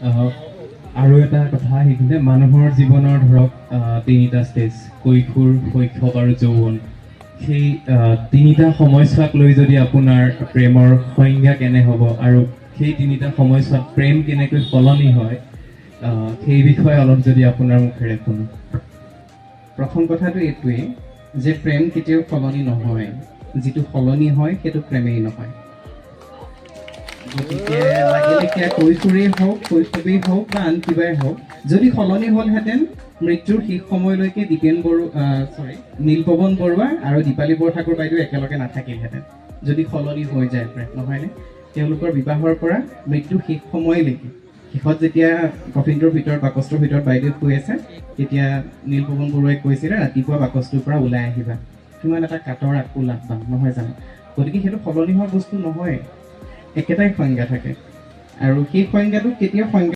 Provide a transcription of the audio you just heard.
আহ, আৰু এটা কথা সেইখিনি মানুহৰ জীৱনৰ ধৰক তিনিটা ষ্টেজ কৈশোৰ শৈশৱ আৰু যৌৱন সেই তিনিটা সময়ছোৱাক লৈ যদি আপোনাৰ প্ৰেমৰ সংজ্ঞা কেনে হ'ব আৰু সেই তিনিটা সময়ছোৱাত প্ৰেম কেনেকৈ সলনি হয় সেই বিষয়ে অলপ যদি আপোনাৰ মুখেৰে শুনো। প্ৰথম কথাটো এইটোৱেই যে প্ৰেম কেতিয়াও সলনি নহয়, যিটো সলনি হয় সেইটো প্ৰেমেই নহয়। গতিকে লাগিলে সেয়া কৈশোৰেই হওক, শৈশৱেই হওক বা আন কিবাই হওক, যদি সলনি হ'লহেঁতেন মৃত্যুৰ শেষ সময়লৈকে নীলপৱন বৰুৱা আৰু দীপালী বৰঠাকুৰ বাইদেউ একেলগে নাথাকিলহেঁতেন। যদি সলনি হৈ যায় প্ৰেম, নহয়নে? তেওঁলোকৰ বিবাহৰ পৰা মৃত্যু শেষ সময়লৈকে, শেষত যেতিয়া কফিনটোৰ ভিতৰত বাকচটোৰ ভিতৰত বাইদেউ শুই আছে, তেতিয়া নীলপৱন বৰুৱাই কৈছিলে ৰাতিপুৱা বাকচটোৰ পৰা ওলাই আহিবা। কিমান এটা কাতৰ আকুল আহ্বান, নহয় জানো? গতিকে সেইটো সলনি হোৱা বস্তু নহয়, একেটাই সংজ্ঞা থাকে আৰু সেই সংজ্ঞাটো কেতিয়াও সংজ্ঞা